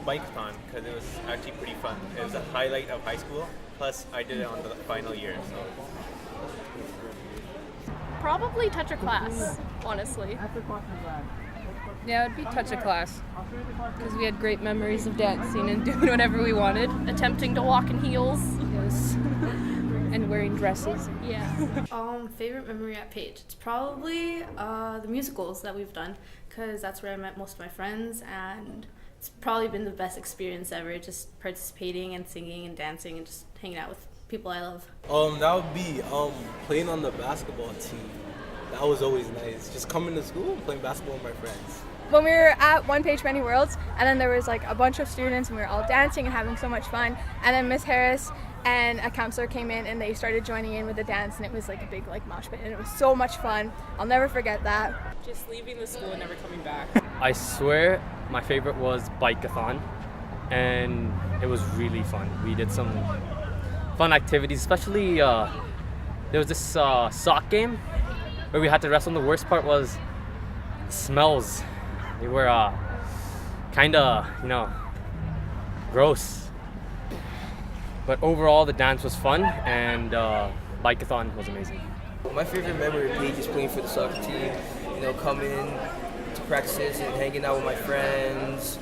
Bikeathon because it was actually pretty fun. It was a highlight of high school. Plus, I did it on the final year. So Probably touch a class, honestly. Yeah, it'd be touch a class because we had great memories of dancing and doing whatever we wanted. Attempting to walk in heels. Yes. And wearing dresses. Yeah. Favorite memory at Page? It's probably the musicals that we've done because that's where I met most of my friends, and it's probably been the best experience ever, just participating and singing and dancing and just hanging out with people I love. That would be playing on the basketball team. That was always nice. Just coming to school and playing basketball with my friends. When we were at One Page Many Worlds, and then there was like a bunch of students and we were all dancing and having so much fun, and then Miss Harris and a counselor came in and they started joining in with the dance, and it was like a big like mosh pit, and it was so much fun. I'll never forget that. Just leaving the school and never coming back. I swear my favorite was Bikeathon, and it was really fun. We did some fun activities, especially there was this sock game where we had to wrestle, and the worst part was the smells. They were kind of, gross. But overall, the dance was fun, and Bikeathon was amazing. My favorite memory of Page is playing for the soccer team. Coming to practices and hanging out with my friends.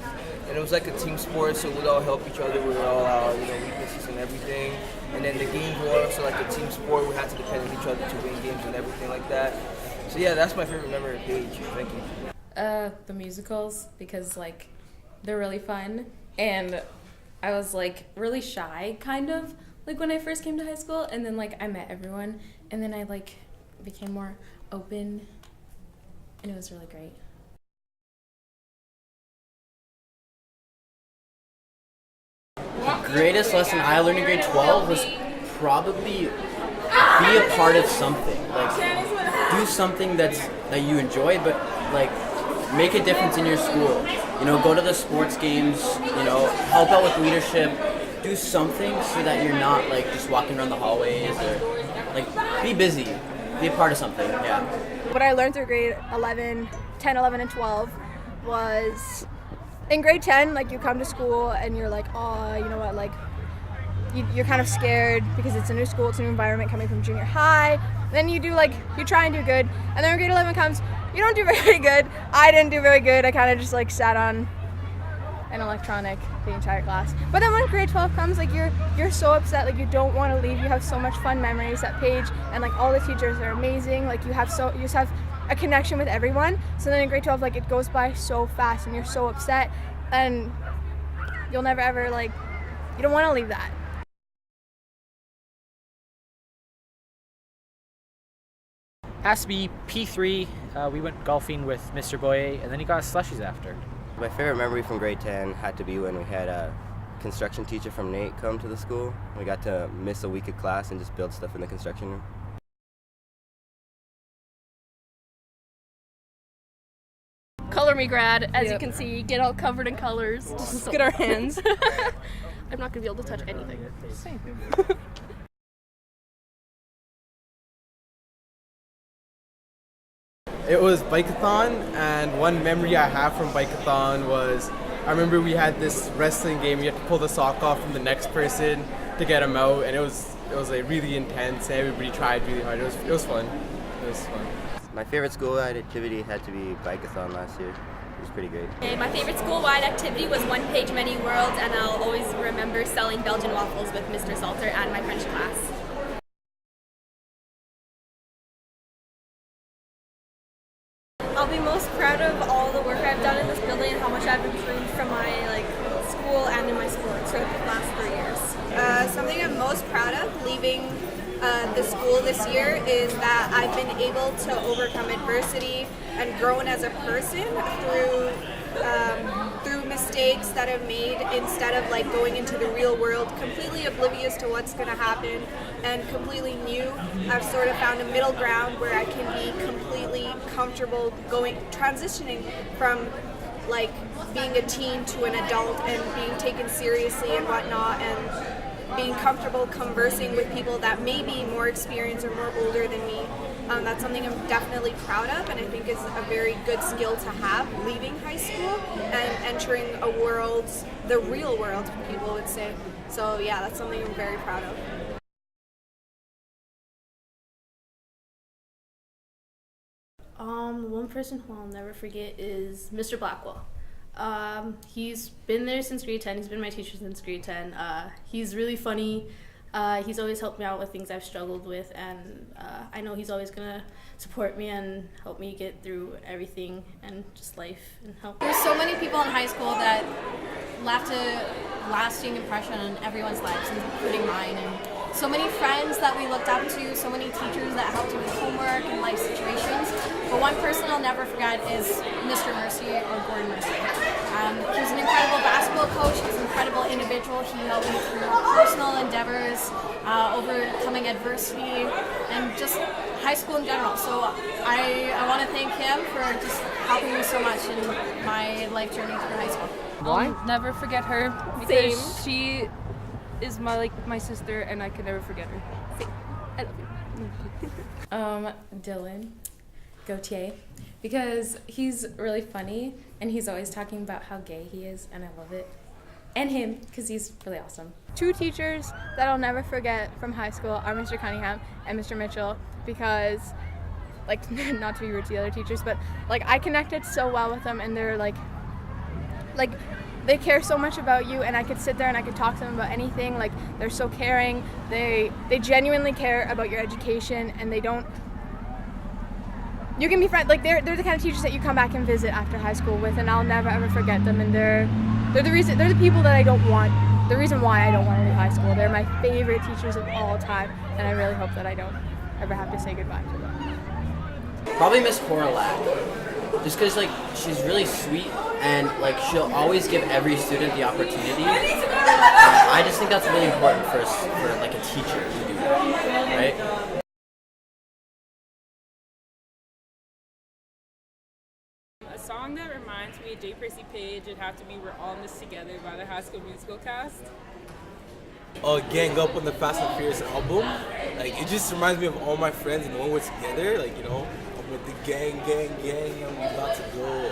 And it was like a team sport, so we'd all help each other with all our weaknesses and everything. And then the games were also like a team sport. We had to depend on each other to win games and everything like that. So yeah, that's my favorite memory of Page. Thank you. The musicals, because like they're really fun, and I was like really shy kind of like when I first came to high school, and then like I met everyone, and then I like became more open, and it was really great. The greatest lesson I learned in grade 12 was probably be a part of something. Like do something that you enjoy, but like make a difference in your school. Go to the sports games, help out with leadership, do something so that you're not like just walking around the hallways, or like be busy, be a part of something, yeah. What I learned through grade 11, 10, 11, and 12 was in grade 10, like you come to school and you're like, oh, you know what, like you're kind of scared because it's a new school, it's a new environment coming from junior high. Then you try and do good, and then when grade 11 comes, you don't do very good. I didn't do very good. I kind of just like sat on an electronic the entire class. But then when grade 12 comes, like you're so upset, like you don't want to leave. You have so much fun memories at Page, and like all the teachers are amazing. Like you just have a connection with everyone. So then in grade 12, like it goes by so fast, and you're so upset, and you'll never ever you don't want to leave that. Has to be P3. We went golfing with Mr. Boye, and then he got us slushies after. My favorite memory from grade 10 had to be when we had a construction teacher from Nate come to the school. We got to miss a week of class and just build stuff in the construction room. Color Me grad, as you can see, get all covered in colors. Just get our hands. I'm not gonna be able to touch anything. Same. It was Bikeathon, and one memory I have from Bikeathon was I remember we had this wrestling game. You had to pull the sock off from the next person to get them out, and it was like really intense. Everybody tried really hard. It was fun. It was fun. My favorite school-wide activity had to be Bikeathon last year. It was pretty great. Okay, my favorite school-wide activity was One Page Many Worlds, and I'll always remember selling Belgian waffles with Mr. Salter and my French class. I'll be most proud of all the work I've done in this building and how much I've improved from my school and in my sports for the last 3 years. Something I'm most proud of leaving the school this year is that I've been able to overcome adversity and grown as a person through mistakes that I've made, instead of going into the real world completely oblivious to what's going to happen and completely new. I've sort of found a middle ground where I can be completely comfortable transitioning from being a teen to an adult and being taken seriously and whatnot, and being comfortable conversing with people that may be more experienced or more older than me, That's something I'm definitely proud of, and I think is a very good skill to have leaving high school and entering a world, the real world, people would say. So yeah, that's something I'm very proud of. One person who I'll never forget is Mr. Blackwell. He's been there since grade 10. He's been my teacher since grade 10. He's really funny. He's always helped me out with things I've struggled with, and I know he's always gonna support me and help me get through everything and just life and help. There's so many people in high school that left a lasting impression on everyone's lives, including mine, and so many friends that we looked up to, so many teachers that helped you with homework and life situations. But one person I'll never forget is Mr. Mercier, or Gordon Mercier. He was an incredible basketball coach. He was an incredible individual. He helped me through personal endeavors, overcoming adversity, and just high school in general. So I want to thank him for just helping me so much in my life journey through high school. I'll never forget her because she is my sister, and I can never forget her. I love you. Dylan Gautier, because he's really funny and he's always talking about how gay he is, and I love it. And him, because he's really awesome. Two teachers that I'll never forget from high school are Mr. Cunningham and Mr. Mitchell, because, like, not to be rude to the other teachers, but like I connected so well with them, and they're like they care so much about you, and I could sit there and I could talk to them about anything. Like, they're so caring. They genuinely care about your education, and they don't. You can be friends. Like, they're the kind of teachers that you come back and visit after high school with, and I'll never ever forget them. And they're the people that I don't want. The reason why I don't want to leave high school. They're my favorite teachers of all time, and I really hope that I don't ever have to say goodbye to them. Probably Miss Korolak. Just because, like, she's really sweet, and, like, she'll always give every student the opportunity. I just think that's really important for like, a teacher to do that, right? A song that reminds me of J. Percy Page would have to be We're All in This Together by the High School Musical cast. Gang Up on the Fast and Furious album. Like, it just reminds me of all my friends and when we're together, like, you know, with the gang, and we about to go.